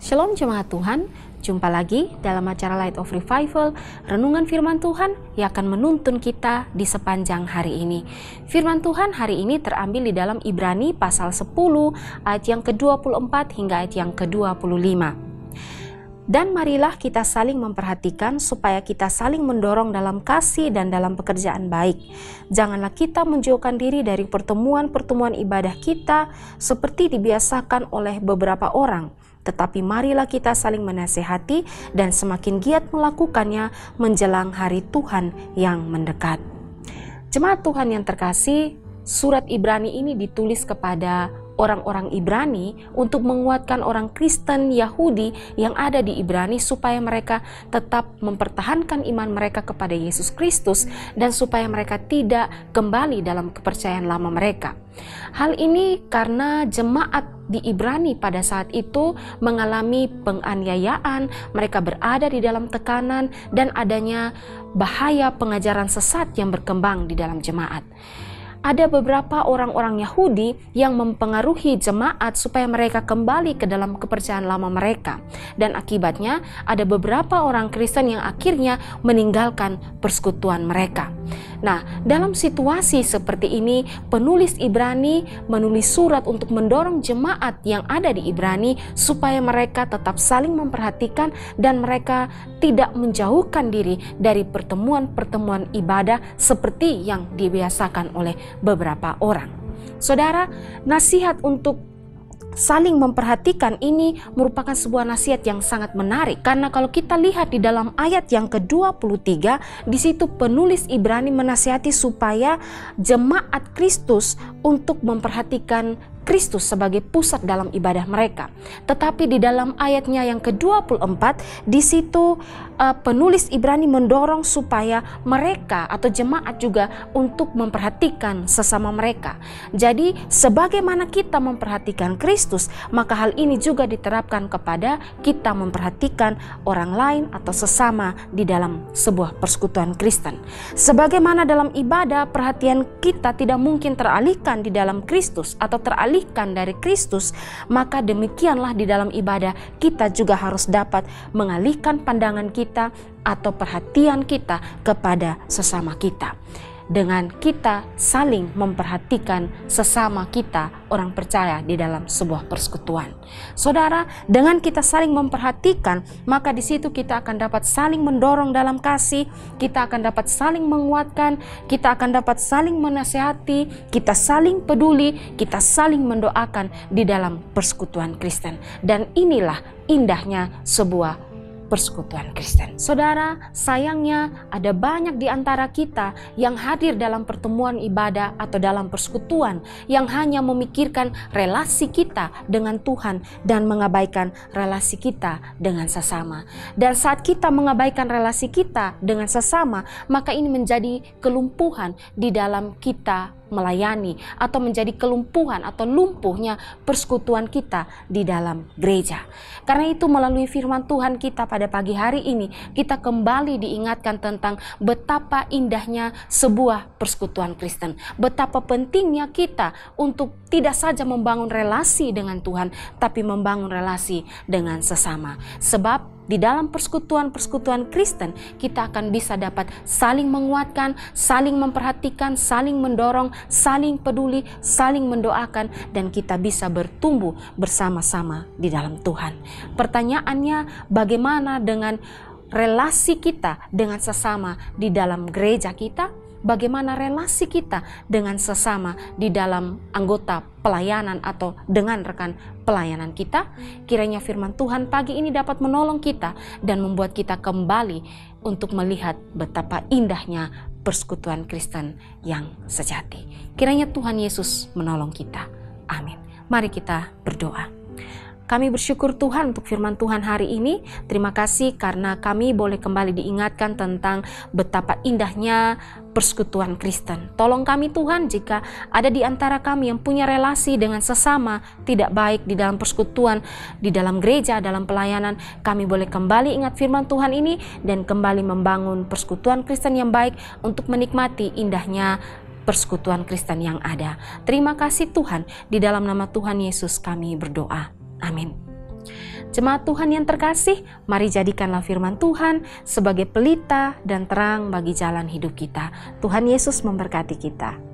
Shalom jemaat Tuhan, jumpa lagi dalam acara Light of Revival, renungan firman Tuhan yang akan menuntun kita di sepanjang hari ini. Firman Tuhan hari ini terambil di dalam Ibrani pasal 10 ayat yang ke-24 hingga ayat yang ke-25. Dan marilah kita saling memperhatikan supaya kita saling mendorong dalam kasih dan dalam pekerjaan baik. Janganlah kita menjauhkan diri dari pertemuan-pertemuan ibadah kita seperti dibiasakan oleh beberapa orang. Tetapi marilah kita saling menasehati dan semakin giat melakukannya menjelang hari Tuhan yang mendekat. Jemaat Tuhan yang terkasih, surat Ibrani ini ditulis kepada orang-orang Ibrani untuk menguatkan orang Kristen Yahudi yang ada di Ibrani supaya mereka tetap mempertahankan iman mereka kepada Yesus Kristus dan supaya mereka tidak kembali dalam kepercayaan lama mereka. Hal ini karena jemaat di Ibrani pada saat itu mengalami penganiayaan, mereka berada di dalam tekanan dan adanya bahaya pengajaran sesat yang berkembang di dalam jemaat. Ada beberapa orang-orang Yahudi yang mempengaruhi jemaat supaya mereka kembali ke dalam kepercayaan lama mereka. Dan akibatnya ada beberapa orang Kristen yang akhirnya meninggalkan persekutuan mereka. Nah, dalam situasi seperti ini, penulis Ibrani menulis surat untuk mendorong jemaat yang ada di Ibrani supaya mereka tetap saling memperhatikan dan mereka tidak menjauhkan diri dari pertemuan-pertemuan ibadah seperti yang dibiasakan oleh beberapa orang. Saudara, nasihat untuk saling memperhatikan ini merupakan sebuah nasihat yang sangat menarik, karena kalau kita lihat di dalam ayat yang ke-23, di situ penulis Ibrani menasihati supaya jemaat Kristus untuk memperhatikan Kristus sebagai pusat dalam ibadah mereka. Tetapi di dalam ayatnya yang ke-24, di situ penulis Ibrani mendorong supaya mereka atau jemaat juga untuk memperhatikan sesama mereka. Jadi sebagaimana kita memperhatikan Kristus, maka hal ini juga diterapkan kepada kita memperhatikan orang lain atau sesama di dalam sebuah persekutuan Kristen. Sebagaimana dalam ibadah perhatian kita tidak mungkin teralihkan di dalam Kristus atau teralihkan dari Kristus, maka demikianlah di dalam ibadah kita juga harus dapat mengalihkan pandangan kita atau perhatian kita kepada sesama kita. Dengan kita saling memperhatikan sesama kita orang percaya di dalam sebuah persekutuan. Saudara, dengan kita saling memperhatikan, maka di situ kita akan dapat saling mendorong dalam kasih, kita akan dapat saling menguatkan, kita akan dapat saling menasehati, kita saling peduli, kita saling mendoakan di dalam persekutuan Kristen. Dan inilah indahnya sebuah persekutuan Kristen. Saudara, sayangnya ada banyak di antara kita yang hadir dalam pertemuan ibadah atau dalam persekutuan yang hanya memikirkan relasi kita dengan Tuhan dan mengabaikan relasi kita dengan sesama. Dan saat kita mengabaikan relasi kita dengan sesama, maka ini menjadi kelumpuhan di dalam kita melayani atau menjadi kelumpuhan atau lumpuhnya persekutuan kita di dalam gereja. Karena itu melalui firman Tuhan kita pada pagi hari ini, kita kembali diingatkan tentang betapa indahnya sebuah persekutuan Kristen. Betapa pentingnya kita untuk tidak saja membangun relasi dengan Tuhan, tapi membangun relasi dengan sesama. Sebab di dalam persekutuan-persekutuan Kristen, kita akan bisa dapat saling menguatkan, saling memperhatikan, saling mendorong, saling peduli, saling mendoakan, dan kita bisa bertumbuh bersama-sama di dalam Tuhan. Pertanyaannya, bagaimana dengan relasi kita dengan sesama di dalam gereja kita? Bagaimana relasi kita dengan sesama di dalam anggota pelayanan atau dengan rekan pelayanan kita? Kiranya firman Tuhan pagi ini dapat menolong kita dan membuat kita kembali untuk melihat betapa indahnya persekutuan Kristen yang sejati. Kiranya Tuhan Yesus menolong kita. Amin. Mari kita berdoa. Kami bersyukur Tuhan untuk firman Tuhan hari ini. Terima kasih karena kami boleh kembali diingatkan tentang betapa indahnya persekutuan Kristen. Tolong kami Tuhan jika ada di antara kami yang punya relasi dengan sesama tidak baik di dalam persekutuan, di dalam gereja, dalam pelayanan. Kami boleh kembali ingat firman Tuhan ini dan kembali membangun persekutuan Kristen yang baik untuk menikmati indahnya persekutuan Kristen yang ada. Terima kasih Tuhan, di dalam nama Tuhan Yesus kami berdoa. Amin. Jemaat Tuhan yang terkasih, mari jadikanlah firman Tuhan sebagai pelita dan terang bagi jalan hidup kita. Tuhan Yesus memberkati kita.